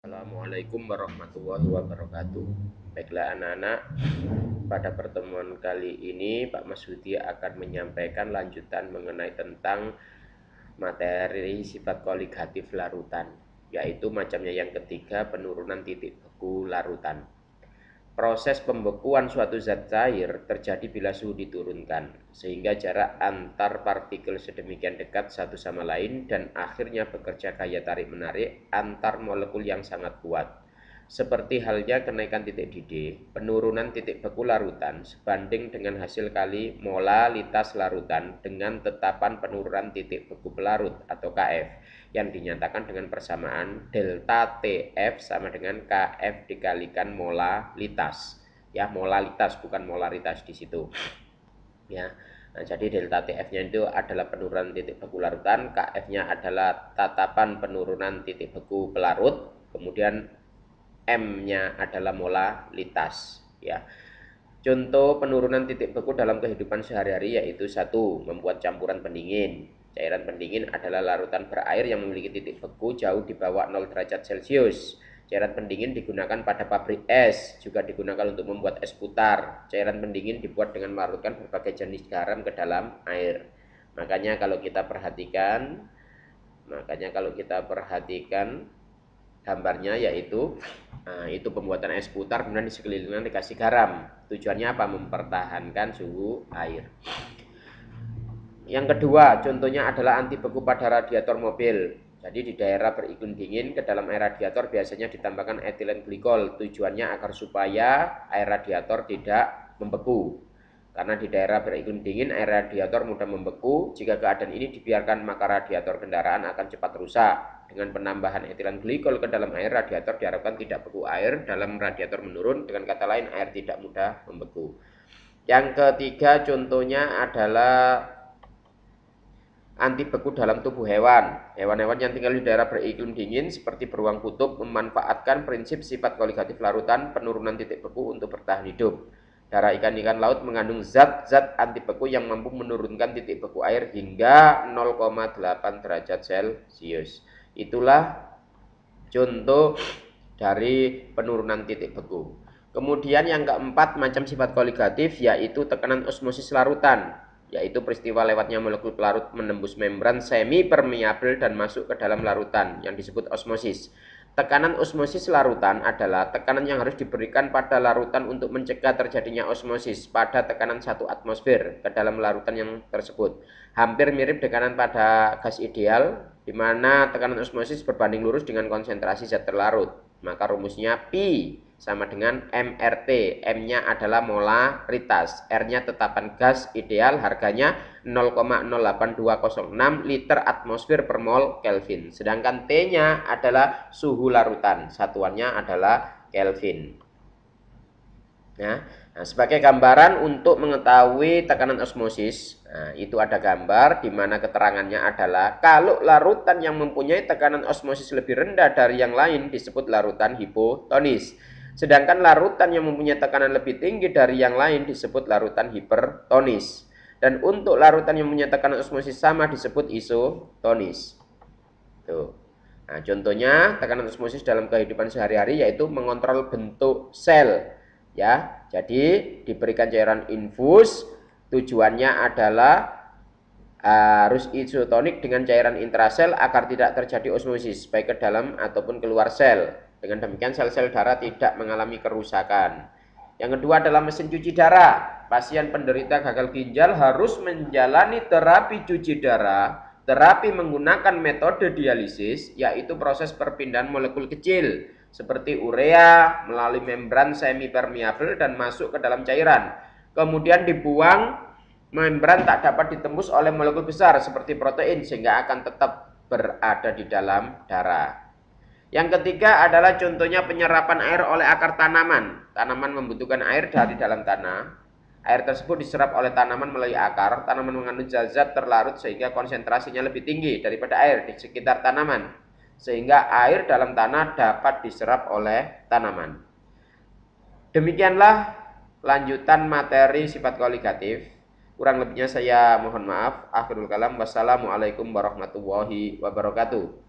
Assalamualaikum warahmatullahi wabarakatuh. Baiklah anak-anak, pada pertemuan kali ini Pak Masudi akan menyampaikan lanjutan mengenai tentang materi sifat koligatif larutan, yaitu macamnya yang ketiga, penurunan titik beku larutan. Proses pembekuan suatu zat cair terjadi bila suhu diturunkan, sehingga jarak antar partikel sedemikian dekat satu sama lain dan akhirnya bekerja gaya tarik-menarik antar molekul yang sangat kuat. Seperti halnya kenaikan titik didih, penurunan titik beku larutan sebanding dengan hasil kali molalitas larutan dengan tetapan penurunan titik beku pelarut atau KF yang dinyatakan dengan persamaan delta TF sama dengan KF dikalikan molalitas. Ya, molalitas bukan molaritas di situ. Ya. Nah, jadi delta TF-nya itu adalah penurunan titik beku larutan, KF-nya adalah tatapan penurunan titik beku pelarut, kemudian M-nya adalah molalitas. Ya. Contoh penurunan titik beku dalam kehidupan sehari-hari yaitu 1. Membuat campuran pendingin. Cairan pendingin adalah larutan berair yang memiliki titik beku jauh di bawah 0 derajat Celcius. Cairan pendingin digunakan pada pabrik es, juga digunakan untuk membuat es putar. Cairan pendingin dibuat dengan melarutkan berbagai jenis garam ke dalam air. Makanya kalau kita perhatikan gambarnya yaitu itu pembuatan es putar, kemudian di sekelilingnya dikasih garam. Tujuannya apa? Mempertahankan suhu air. Yang kedua, contohnya adalah anti beku pada radiator mobil. Jadi di daerah beriklim dingin ke dalam air radiator biasanya ditambahkan etilen glikol. Tujuannya agar supaya air radiator tidak membeku. Karena di daerah beriklim dingin air radiator mudah membeku. Jika keadaan ini dibiarkan maka radiator kendaraan akan cepat rusak. Dengan penambahan etilen glikol ke dalam air, radiator diharapkan tidak beku, air dalam radiator menurun. Dengan kata lain, air tidak mudah membeku. Yang ketiga contohnya adalah anti beku dalam tubuh hewan. Hewan-hewan yang tinggal di daerah beriklim dingin seperti beruang kutub memanfaatkan prinsip sifat koligatif larutan penurunan titik beku untuk bertahan hidup. Darah ikan-ikan laut mengandung zat-zat anti beku yang mampu menurunkan titik beku air hingga 0,8 derajat Celcius. Itulah contoh dari penurunan titik beku. Kemudian yang keempat macam sifat koligatif yaitu tekanan osmosis larutan, yaitu peristiwa lewatnya molekul pelarut menembus membran semi permeabel dan masuk ke dalam larutan yang disebut osmosis. Tekanan osmosis larutan adalah tekanan yang harus diberikan pada larutan untuk mencegah terjadinya osmosis pada tekanan 1 atmosfer ke dalam larutan yang tersebut. Hampir mirip tekanan pada gas ideal, di mana tekanan osmosis berbanding lurus dengan konsentrasi zat terlarut. Maka rumusnya Pi sama dengan MRT. M-nya adalah molaritas, R-nya tetapan gas ideal, harganya 0,08206 liter atmosfer per mol Kelvin. Sedangkan T-nya adalah suhu larutan, satuannya adalah Kelvin. Nah, sebagai gambaran untuk mengetahui tekanan osmosis, itu ada gambar di mana keterangannya adalah kalau larutan yang mempunyai tekanan osmosis lebih rendah dari yang lain disebut larutan hipotonis. Sedangkan larutan yang mempunyai tekanan lebih tinggi dari yang lain disebut larutan hipertonis. Dan untuk larutan yang mempunyai tekanan osmosis sama disebut isotonis. Tuh. Nah, contohnya tekanan osmosis dalam kehidupan sehari-hari yaitu mengontrol bentuk sel. Ya, jadi diberikan cairan infus, tujuannya adalah harus isotonik dengan cairan intrasel agar tidak terjadi osmosis baik ke dalam ataupun keluar sel. Dengan demikian sel-sel darah tidak mengalami kerusakan. Yang kedua adalah mesin cuci darah. Pasien penderita gagal ginjal harus menjalani terapi cuci darah. Terapi menggunakan metode dialisis, yaitu proses perpindahan molekul kecil seperti urea melalui membran semi permeabel dan masuk ke dalam cairan. Kemudian dibuang, membran tak dapat ditembus oleh molekul besar seperti protein sehingga akan tetap berada di dalam darah. Yang ketiga adalah contohnya penyerapan air oleh akar tanaman. Tanaman membutuhkan air dari dalam tanah. Air tersebut diserap oleh tanaman melalui akar. Tanaman mengandung zat-zat terlarut sehingga konsentrasinya lebih tinggi daripada air di sekitar tanaman, sehingga air dalam tanah dapat diserap oleh tanaman. Demikianlah lanjutan materi sifat koligatif. Kurang lebihnya saya mohon maaf. Akhirul kalam. Wassalamualaikum warahmatullahi wabarakatuh.